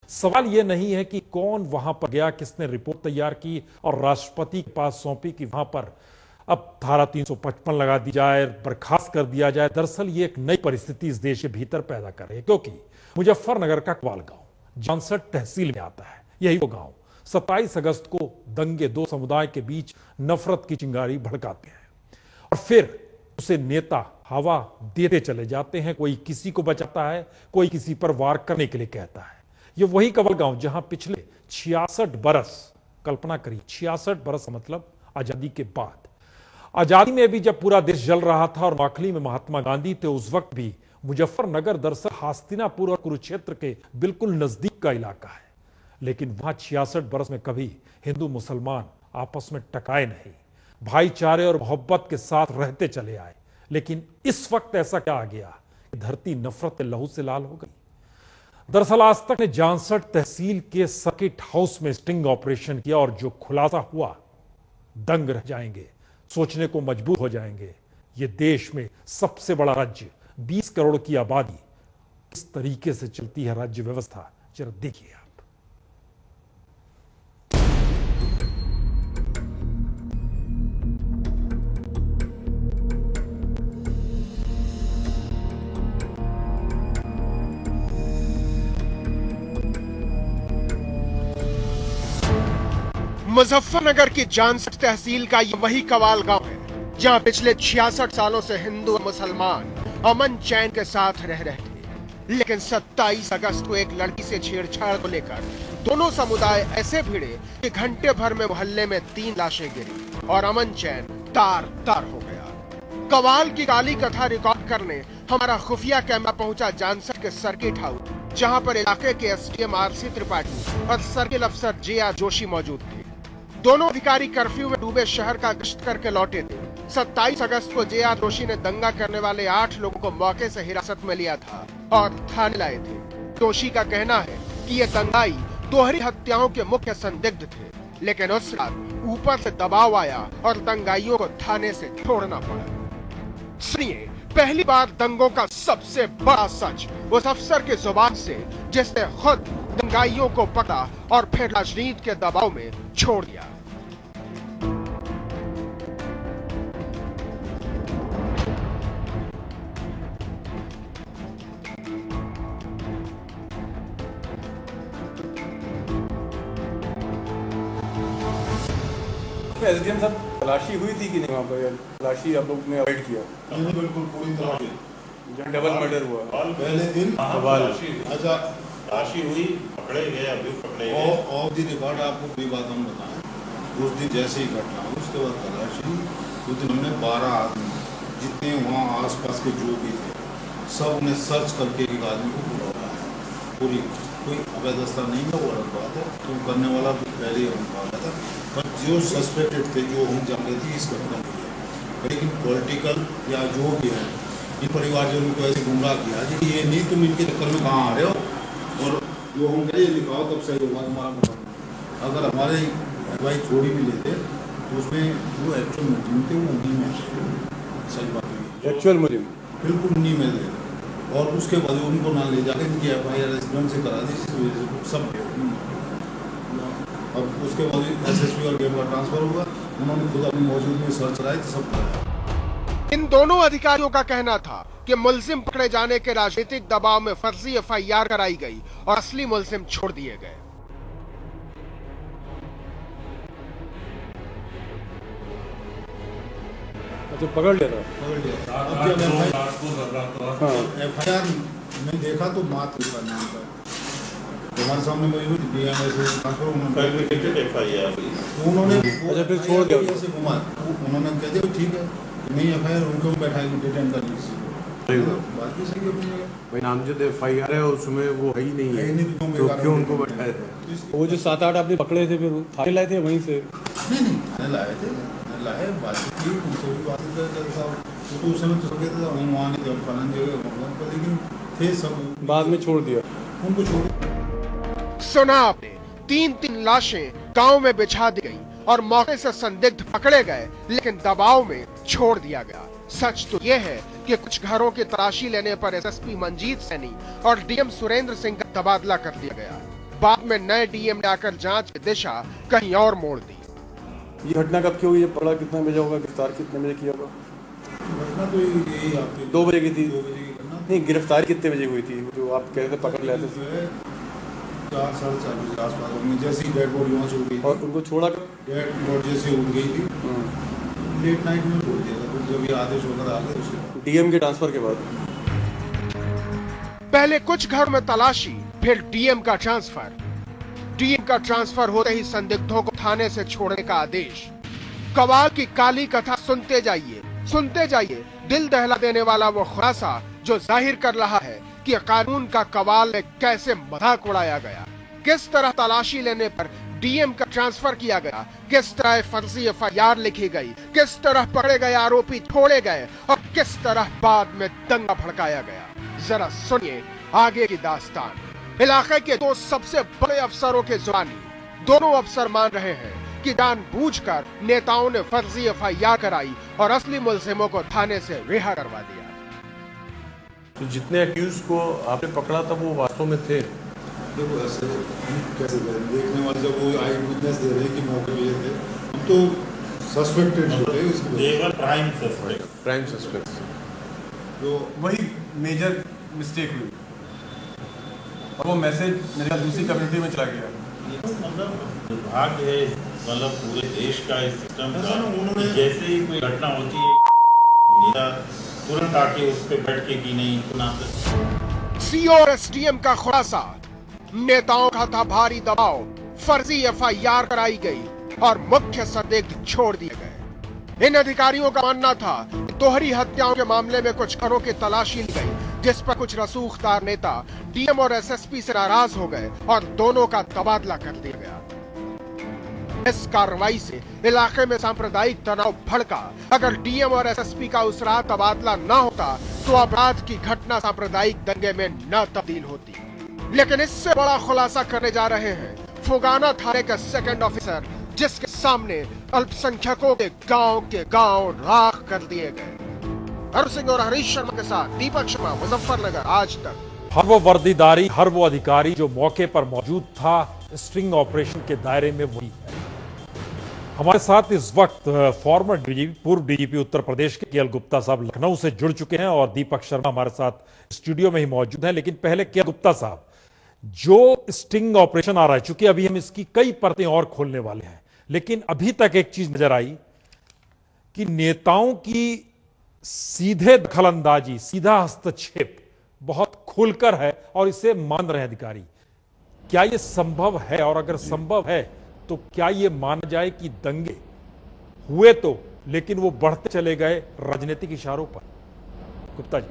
सवाल यह नहीं है कि कौन वहां पर गया, किसने रिपोर्ट तैयार की और राष्ट्रपति के पास सौंपी कि वहां पर अब धारा 355 लगा दी जाए, बर्खास्त कर दिया जाए। दरअसल ये एक नई परिस्थिति इस देश के भीतर पैदा कर रही है, क्योंकि मुजफ्फरनगर का कवाल गांव जानसठ तहसील में आता है। यही वो गांव 27 अगस्त को दंगे, दो समुदाय के बीच नफरत की चिंगारी भड़काते हैं और फिर उसे नेता हवा देते चले जाते हैं। कोई किसी को बचाता है, कोई किसी पर वार करने के लिए कहता है। ये वही कवल गांव जहां पिछले 66 बरस, कल्पना करिए 66 बरस मतलब आजादी के बाद, आजादी में भी जब पूरा देश जल रहा था और नौखली में महात्मा गांधी थे, उस वक्त भी मुजफ्फरनगर दरअसल हस्तिनापुर और कुरुक्षेत्र के बिल्कुल नजदीक का इलाका है। लेकिन वहां 66 बरस में कभी हिंदू मुसलमान आपस में टकराए नहीं, भाईचारे और मोहब्बत के साथ रहते चले आए। लेकिन इस वक्त ऐसा क्या आ गया कि धरती नफरत के लहू से लाल हो गई। दरअसल आज तक ने जानसठ तहसील के सर्किट हाउस में स्टिंग ऑपरेशन किया और जो खुलासा हुआ, दंग रह जाएंगे, सोचने को मजबूर हो जाएंगे। ये देश में सबसे बड़ा राज्य, 20 करोड़ की आबादी, किस तरीके से चलती है राज्य व्यवस्था, जरा देखिए आप। मुजफ्फरनगर की जानसठ तहसील का ये वही कवाल गांव है जहां पिछले 66 सालों से हिंदू और मुसलमान अमन चैन के साथ रह रहे थे। लेकिन 27 अगस्त को एक लड़की से छेड़छाड़ को लेकर दोनों समुदाय ऐसे भिड़े कि घंटे भर में मोहल्ले में 3 लाशें गिरी और अमन चैन तार तार हो गया। कवाल की काली कथा रिकॉर्ड करने हमारा खुफिया कैमरा पहुंचा जानसठ के सर्किट हाउस, जहां पर इलाके के एसडीएम आरसी त्रिपाठी और सर्किल अफसर जे.आर. जोशी मौजूद थे। दोनों अधिकारी कर्फ्यू में डूबे शहर का गश्त करके लौटे थे। 27 अगस्त को जे.आर. जोशी ने दंगा करने वाले 8 लोगों को मौके से हिरासत में लिया था और थाने लाए थे। जोशी का कहना है कि ये दंगाई दोहरी हत्याओं के मुख्य संदिग्ध थे, लेकिन उस रात ऊपर से दबाव आया और दंगाइयों को थाने से छोड़ना पड़ा। सुनिए पहली बार दंगों का सबसे बड़ा सच उस अफसर के जुबान से जिसने खुद दंगाइयों को पकड़ा और फिर राजनीति के दबाव में छोड़ दिया। एसडीएम साहब, तलाशी हुई थी कि नहीं वहाँ पर? तलाशी आप लोग ने अवॉइड किया? बिल्कुल पूरी तलाशी। जहाँ डबल मर्डर हुआ पहले दिन अच्छा तलाशी हुई, पकड़े गए, अभी पकड़े गए। ऑफ द रिकॉर्ड आपको कोई बात हम बताएं, उस दिन जैसे ही घटना हुई उसके बाद तलाशी, उस दिन हमने 12 आदमी जितने वहाँ आसपास के जो भी थे सब ने सर्च करके एक आदमी को बुलाया है। पूरी कोई अवैधता नहीं है, वो अलग बात है, तो करने वाला भी पहले ही हम कहा था, पर जो सस्पेक्टेड थे, जो हम जानते थे इस घटना के लिए। लेकिन पॉलिटिकल या जो भी है, इन परिवारजनों को ऐसे गुमराह किया कि ये नहीं, तुम इनके चक्कर में कहाँ आ रहे हो, और जो हम कहे दिखाओ तब सही होगा तुम्हारा मुकदमा। अगर हमारे भाई छोड़ी भी लेते तो उसमें जो एक्चुअल मुलजिम थे वो उन्हीं में सही बात हुई, एक्चुअल मुलजिम बिल्कुल उन्हीं में थे, और उसके बाद उनको ना ले जाकर इनकी FIR रेजिडेंट से करा दी, जिसकी वजह से सब। अब उसके बाद SSP और गेम का ट्रांसफर हुआ, उन्होंने खुद अपनी मौजूदगी में सर्च कराई तो सब कराया। इन दोनों अधिकारियों का कहना था कि मुलजिम पकड़े जाने के राजनीतिक दबाव में फर्जी FIR कराई गई और असली मुलजिम छोड़ दिए गए। अच्छा, पकड़ लिया था? पकड़ लिया। अब जब FIR में देखा तो मात का नाम था, हमारे सामने मौजूद DMA से ट्रांसफर उन्होंने अच्छा फिर छोड़ दिया ऐसे घुमा, उन्होंने कह दिया ठीक है, नहीं FIR उनको बैठाएंगे, डिटेन कर लीजिए। बात भी सही है भाई, नामजद FIR है उसमें वो है ही नहीं है, तो क्यों उनको बैठाया? वो जो 7-8 आपने पकड़े थे फिर थाने लाए थे वहीं से? नहीं थाने लाए थे, लाए, बातचीत की, उनसे भी बात कर साहब, वो तो उस समय तो सब कहते थे हम वहाँ नहीं थे, फलान जगह, लेकिन थे सब, बाद में छोड़ दिया उनको छोड़। सुना आपने, 3 लाशें गांव में बिछा दी गई और मौके से संदिग्ध पकड़े गए, लेकिन दबाव में छोड़ दिया गया। सच तो यह है कि कुछ घरों की तलाशी लेने पर SSP मंजीत सैनी और DM सुरेंद्र सिंह का तबादला कर दिया गया। बाद में नए डीएम ने आकर जांच की दिशा कहीं और मोड़ दी। ये घटना कब की हुई है? पकड़ा कितने बजे होगा? गिरफ्तार कितने बजे किया होगा? घटना तो यही आपकी 2 बजे की थी। 2 बजे की घटना। नहीं, गिरफ्तारी कितने बजे हुई थी जो आप कह रहे थे पकड़ लेते जो है 4 साढ़े 4 बजे के आसपास उनमें जैसी डेड बॉडी वहाँ से उड़ गई और उनको छोड़ा कब? डेड बॉडी जैसे उड़ गई थी लेट नाइट में छोड़ दिया था। फिर जब ये आदेश होकर आ गए उसके डीएम के ट्रांसफर के बाद पहले कुछ घर में तलाशी, फिर डीएम का ट्रांसफर। डीएम का ट्रांसफर होते ही संदिग्धों को थाने से छोड़ने का आदेश। कवाल की काली कथा सुनते जाइए, दिल दहला देने वाला वो खुलासा जो जाहिर कर रहा है कि कानून का कवाल में कैसे मजाक उड़ाया गया। किस तरह तलाशी लेने पर डीएम का ट्रांसफर किया गया, किस तरह फर्जी एफआईआर लिखी गई, किस तरह पकड़े गए आरोपी छोड़े गए और किस तरह बाद में दंगा भड़काया गया। जरा सुनिए आगे की दास्तान। इलाके के 2 सबसे बड़े अफसरों के जुबानी दोनों अफसर मान रहे हैं कि जानबूझकर नेताओं ने फर्जी एफआईआर कराई और असली मुलजिमों को थाने से रिहा करवा दिया। तो जितने अक्यूज को आपने पकड़ा था वो वास्तव में थे? देखो ऐसे हम कैसे करें, देखने वाले जब वो आई विटनेस दे रहे कि मौके पे ये थे, हम तो सस्पेक्टेड जो थे इसको प्राइम सस्पेक्ट जो वही मेजर मिस्टेक हुई और वो मैसेज मेरे ख्याल दूसरी कम्युनिटी में चला गया। मतलब दुर्भाग्य है मतलब पूरे देश का इस सिस्टम का, जैसे ही कोई घटना होती है नेता तुरंत आके उस पर बैठ के कि नहीं तुरंत। सीओ और एसडीएम का खुलासा, नेताओं का था भारी दबाव, फर्जी एफआईआर कराई गई और मुख्य संदिग्ध छोड़ दिए गए। इन अधिकारियों का मानना था कि दोहरी हत्याओं के मामले में कुछ घरों की तलाशी ली गई, जिस पर कुछ रसूखदार नेता डीएम और एसएसपी से नाराज हो गए और दोनों का तबादला कर दिया गया। इस कार्रवाई से इलाके में सांप्रदायिक तनाव भड़का। अगर डीएम और एसएसपी का उस रात तबादला न होता तो अपराध की घटना सांप्रदायिक दंगे में न तब्दील होती। लेकिन इससे बड़ा खुलासा करने जा रहे हैं फुगाना थाने के 2nd ऑफिसर, जिसके सामने अल्पसंख्यकों के गांव राख कर दिए गए। हर सिंह और हरीश शर्मा के साथ दीपक शर्मा, मुजफ्फरनगर, आज तक। हर वो वर्दीधारी, हर वो अधिकारी जो मौके पर मौजूद था स्ट्रिंग ऑपरेशन के दायरे में, वही है। हमारे साथ इस वक्त फॉर्मर डीजीपी, पूर्व डीजीपी उत्तर प्रदेश के केएल गुप्ता साहब लखनऊ से जुड़ चुके हैं और दीपक शर्मा हमारे साथ स्टूडियो में ही मौजूद हैं। लेकिन पहले केएल गुप्ता साहब, जो स्टिंग ऑपरेशन आ रहा है, चूंकि अभी हम इसकी कई परतें और खोलने वाले हैं, लेकिन अभी तक एक चीज नजर आई कि नेताओं की सीधे दखलंदाजी, सीधा हस्तक्षेप बहुत खुलकर है और इसे मान रहे हैं अधिकारी। क्या यह संभव है? और अगर संभव है तो क्या यह माना जाए कि दंगे हुए तो, लेकिन वो बढ़ते चले गए राजनीतिक इशारों पर? गुप्ता जी।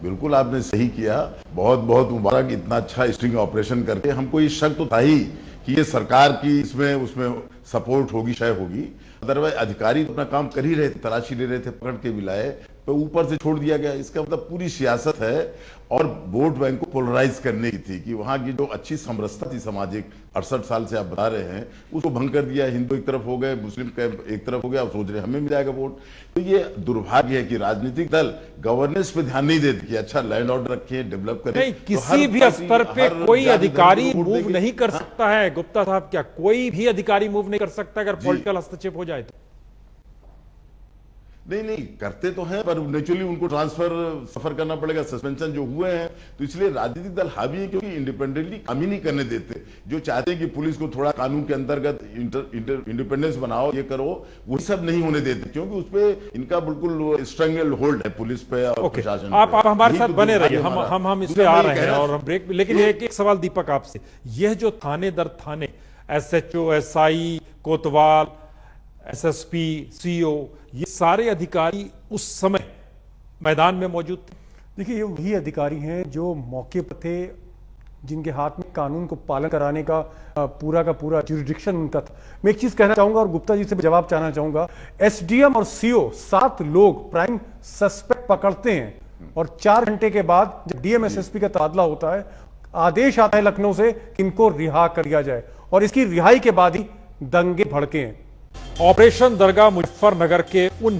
बिल्कुल आपने सही किया, बहुत बहुत मुबारक, इतना अच्छा स्टिंग ऑपरेशन करके। हमको ये शक तो था ही कि ये सरकार की इसमें उसमें सपोर्ट होगी, शायद होगी। अदरवाइज अधिकारी तो अपना काम कर ही रहे थे, तलाशी ले रहे थे, पकड़ के भी लाए, तो ऊपर से छोड़ दिया गया। इसका मतलब पूरी सियासत है और वोट बैंक को पोलराइज करने की थी कि वहां की जो अच्छी समरसता थी सामाजिक, 68 साल से आप बता रहे हैं, उसको भंग कर दिया। हिंदू एक तरफ हो गए, मुस्लिम एक तरफ हो गया, आप सोच रहे हमें मिल जाएगा वोट। तो ये दुर्भाग्य है कि राजनीतिक दल गवर्नेंस पे ध्यान नहीं देते कि अच्छा लैंड ऑर्डर रखें, डेवलप करें। नहीं, किसी भी स्तर पे कोई अधिकारी मूव नहीं कर सकता है गुप्ता साहब। क्या कोई भी अधिकारी मूव नहीं कर सकता अगर पॉलिटिकल हस्तक्षेप हो जाए तो? नहीं करते तो हैं, पर नेचुरली उनको ट्रांसफर सफर करना पड़ेगा, सस्पेंशन जो हुए हैं। तो इसलिए राजनीतिक दल हावी है क्योंकि इंडिपेंडेंटली काम ही नहीं करने देते। जो चाहते हैं कि पुलिस को थोड़ा कानून के अंतर्गत इंडिपेंडेंस बनाओ, ये करो, वो सब नहीं होने देते क्योंकि उस पर इनका बिल्कुल स्ट्रंगल होल्ड है पुलिस पे और प्रशासन। आप हमारे साथ बने रहिए, हम इस पे आ रहे हैं और हम ब्रेक। लेकिन एक सवाल दीपक आपसे, यह जो थाने दर थाने एसएचओ, एसआई, कोतवाल, एसएसपी, सीओ, ये सारे अधिकारी उस समय मैदान में मौजूद थे? देखिए, ये वही अधिकारी हैं जो मौके पर थे, जिनके हाथ में कानून को पालन कराने का पूरा ज्यूरिडिक्शन उनका था। मैं एक चीज कहना चाहूंगा और गुप्ता जी से भी जवाब चाहना चाहूंगा। एसडीएम और सीओ 7 लोग प्राइम सस्पेक्ट पकड़ते हैं और 4 घंटे के बाद जब डीएम एसएसपी का तबादला होता है, आदेश आता है लखनऊ से कि इनको रिहा कर दिया जाए और इसकी रिहाई के बाद ही दंगे भड़के हैं। ऑपरेशन दरगाह मुजफ्फरनगर के उन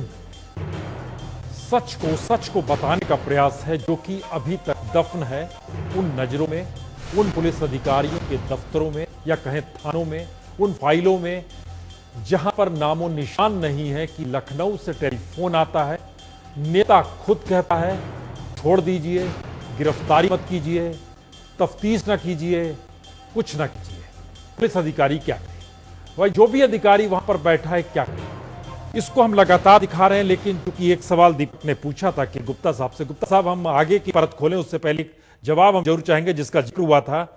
सच को बताने का प्रयास है जो कि अभी तक दफन है उन नजरों में, उन पुलिस अधिकारियों के दफ्तरों में या कहें थानों में, उन फाइलों में जहां पर नामो निशान नहीं है कि लखनऊ से टेलीफोन आता है, नेता खुद कहता है छोड़ दीजिए, गिरफ्तारी मत कीजिए, तफ्तीश ना कीजिए, कुछ ना कीजिए। पुलिस अधिकारी क्या करे भाई? जो भी अधिकारी वहां पर बैठा है क्या करे? इसको हम लगातार दिखा रहे हैं। लेकिन क्योंकि एक सवाल दीपक ने पूछा था कि गुप्ता साहब से, गुप्ता साहब हम आगे की परत खोलें उससे पहले जवाब हम जरूर चाहेंगे जिसका जिक्र हुआ था,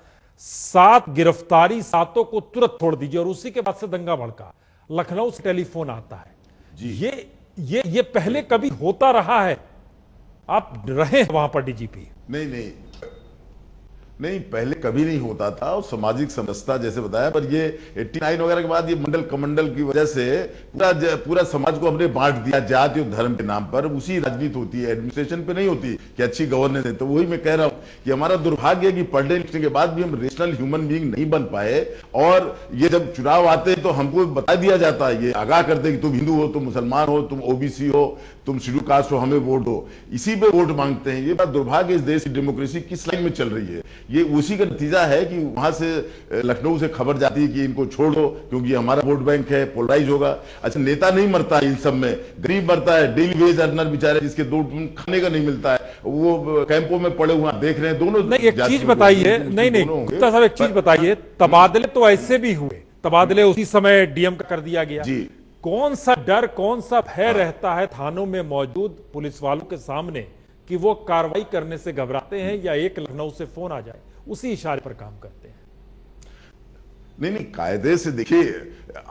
7 गिरफ्तारी, 7 को तुरंत छोड़ दीजिए, और उसी के बाद से दंगा भड़का, लखनऊ से टेलीफोन आता है जी। ये पहले कभी होता रहा है? आप रहे हैं वहां पर डीजीपी? नहीं, पहले कभी नहीं होता था, और सामाजिक समरसता जैसे बताया, पर ये 89 वगैरह के बाद ये मंडल कमंडल की वजह से पूरा समाज को हमने बांट दिया जाति और धर्म के नाम पर। उसी राजनीति होती है, एडमिनिस्ट्रेशन पे नहीं होती कि अच्छी गवर्नेंस है। तो वही मैं कह रहा हूं कि हमारा दुर्भाग्य है कि पढ़ने लिखने के बाद भी हम रेशनल ह्यूमन बीइंग नहीं बन पाए, और ये जब चुनाव आते हैं तो हमको बता दिया जाता है, ये आगाह करते कि तुम हिंदू हो, तुम मुसलमान हो, तुम ओबीसी हो, तुम शेड्यूल कास्ट हो, हमें वोट दो, इसी पे वोट मांगते हैं। ये बात दुर्भाग्य, इस देश की डेमोक्रेसी किस लाइन में चल रही है। ये उसी का नतीजा है कि वहां से लखनऊ से खबर जाती है कि इनको छोड़ दो क्योंकि हमारा वोट बैंक है, पोलराइज होगा। अच्छा, नेता नहीं मरता है इन सब में, गरीब मरता है, डेली वेज अर्नर बेचारे जिसके 2 खाने का नहीं मिलता है, वो कैंपों में पड़े हुए देख रहे हैं। दोनों नहीं, एक चीज बताइए, नहीं गुप्ता साहब एक चीज बताइए, तबादले तो ऐसे भी हुए, तबादले उसी समय डीएम का कर दिया गया जी। कौन सा डर, कौन सा भय रहता है थानों में मौजूद पुलिस वालों के सामने कि वो कार्रवाई करने से घबराते हैं, या एक लखनऊ से फोन आ जाए उसी इशारे पर काम करते हैं? नहीं, कायदे से देखिए,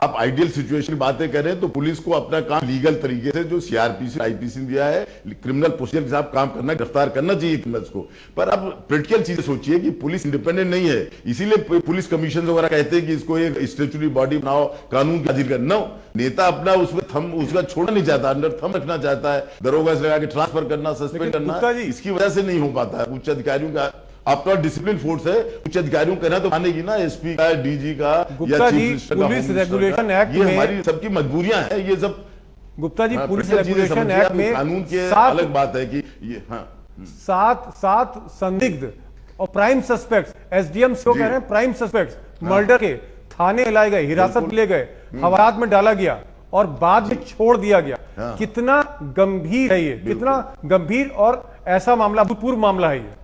आप आइडियल सिचुएशन की बातें कर रहे हैं तो पुलिस को अपना काम लीगल तरीके से, जो सीआरपीसी आईपीसी ने दिया है, क्रिमिनल प्रोसीजर के साथ काम करना, गिरफ्तार करना चाहिए क्रिमिनल्स को। पर अब प्रैक्टिकल चीजें सोचिए कि पुलिस इंडिपेंडेंट नहीं है, इसीलिए पुलिस कमीशन वगैरह कहते हैं कि इसको एक स्टेचुटरी बॉडी बनाओ, कानून की हाजिर करना। नेता अपना उसमें थंब उसका छोड़ना नहीं चाहता, अंडर थंब रखना चाहता है, दरोगा से लगा के ट्रांसफर करना, सस्पेंड करना, इसकी वजह से नहीं हो पाता है। उच्च अधिकारियों का आपका डिसिप्लिन फोर्स है, उच्च अधिकारियों कहना तो मानेगी ना, एसपी का, डीजी का, Gupta ji police regulation act में, ये हमारी सबकी मजबूरियां हैं ये सब। Gupta ji police regulation act में कानून की अलग बात है कि ये 7 संदिग्ध और प्राइम सस्पेक्ट्स, एसडीएम से कह रहे हैं प्राइम सस्पेक्ट्स मर्डर के थाने लाए गए, हिरासत ले गए, हवालात में डाला गया और बाद में छोड़ दिया गया। कितना गंभीर है ये, कितना गंभीर और ऐसा मामला, भूतपूर्व मामला है ये।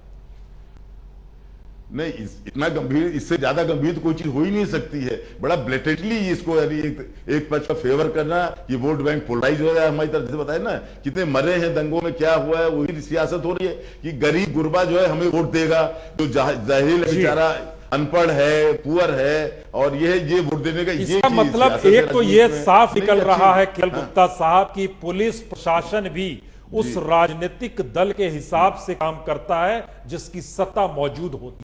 नहीं, इतना गंभीर, इससे ज्यादा गंभीर तो कोई चीज हो ही नहीं सकती है। बड़ा ब्लेटेंटली इसको एक पक्ष का फेवर करना, ये वोट बैंक पोलराइज हो रहा है। हमारी तरफ से बताए ना कितने मरे हैं दंगों में, क्या हुआ है, वही सियासत हो रही है कि गरीब गुरबा जो है हमें वोट देगा, जो जाहिल बेचारा अनपढ़ है, पुअर है, और ये वोट देने का इसका मतलब एक तो ये साफ निकल रहा है केवल गुप्ता साहब की पुलिस प्रशासन भी उस राजनीतिक दल के हिसाब से काम करता है जिसकी सत्ता मौजूद होती है।